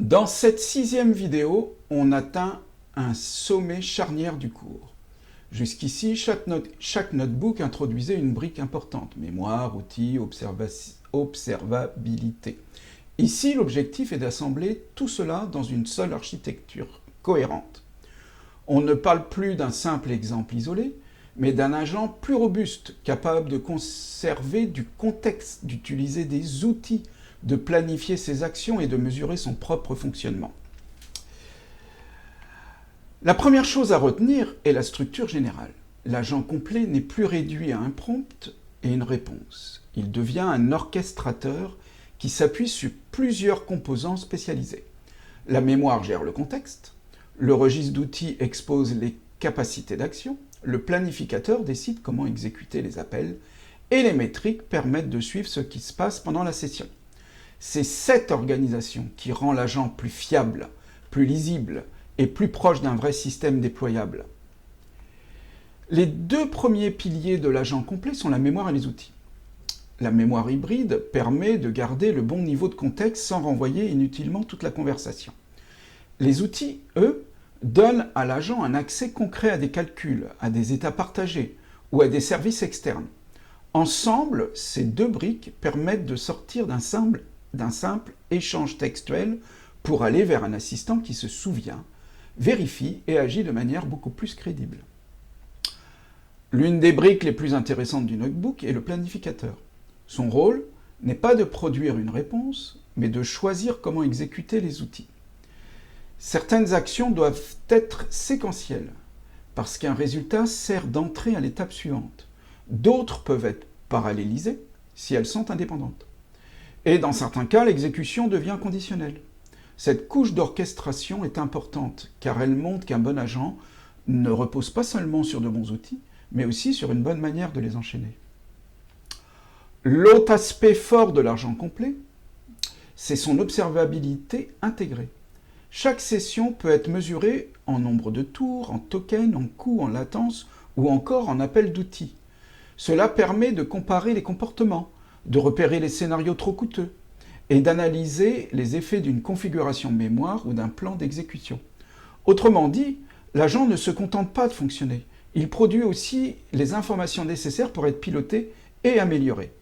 Dans cette 6e vidéo, on atteint un sommet charnière du cours. Jusqu'ici, chaque notebook introduisait une brique importante, mémoire, outils, observabilité. Ici, l'objectif est d'assembler tout cela dans une seule architecture cohérente. On ne parle plus d'un simple exemple isolé, mais d'un agent plus robuste, capable de conserver du contexte, d'utiliser des outils, de planifier ses actions et de mesurer son propre fonctionnement. La première chose à retenir est la structure générale. L'agent complet n'est plus réduit à un prompt et une réponse. Il devient un orchestrateur qui s'appuie sur plusieurs composants spécialisés. La mémoire gère le contexte, le registre d'outils expose les capacités d'action, le planificateur décide comment exécuter les appels et les métriques permettent de suivre ce qui se passe pendant la session. C'est cette organisation qui rend l'agent plus fiable, plus lisible et plus proche d'un vrai système déployable. Les deux premiers piliers de l'agent complet sont la mémoire et les outils. La mémoire hybride permet de garder le bon niveau de contexte sans renvoyer inutilement toute la conversation. Les outils, eux, donnent à l'agent un accès concret à des calculs, à des états partagés ou à des services externes. Ensemble, ces deux briques permettent de sortir d'un simple échange textuel pour aller vers un assistant qui se souvient, vérifie et agit de manière beaucoup plus crédible. L'une des briques les plus intéressantes du notebook est le planificateur. Son rôle n'est pas de produire une réponse, mais de choisir comment exécuter les outils. Certaines actions doivent être séquentielles, parce qu'un résultat sert d'entrée à l'étape suivante. D'autres peuvent être parallélisées, si elles sont indépendantes. Et dans certains cas, l'exécution devient conditionnelle. Cette couche d'orchestration est importante, car elle montre qu'un bon agent ne repose pas seulement sur de bons outils, mais aussi sur une bonne manière de les enchaîner. L'autre aspect fort de l'agent complet, c'est son observabilité intégrée. Chaque session peut être mesurée en nombre de tours, en tokens, en coûts, en latence ou encore en appel d'outils. Cela permet de comparer les comportements, de repérer les scénarios trop coûteux et d'analyser les effets d'une configuration mémoire ou d'un plan d'exécution. Autrement dit, l'agent ne se contente pas de fonctionner, il produit aussi les informations nécessaires pour être piloté et amélioré.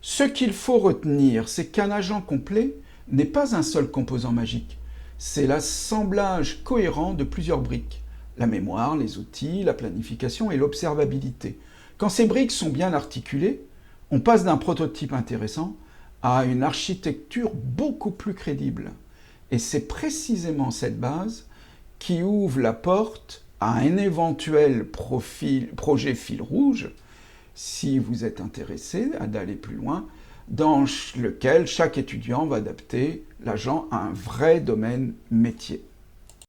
Ce qu'il faut retenir, c'est qu'un agent complet n'est pas un seul composant magique, c'est l'assemblage cohérent de plusieurs briques, la mémoire, les outils, la planification et l'observabilité. Quand ces briques sont bien articulées, on passe d'un prototype intéressant à une architecture beaucoup plus crédible. Et c'est précisément cette base qui ouvre la porte à un éventuel projet fil rouge, si vous êtes intéressé d'aller plus loin, dans lequel chaque étudiant va adapter l'agent à un vrai domaine métier.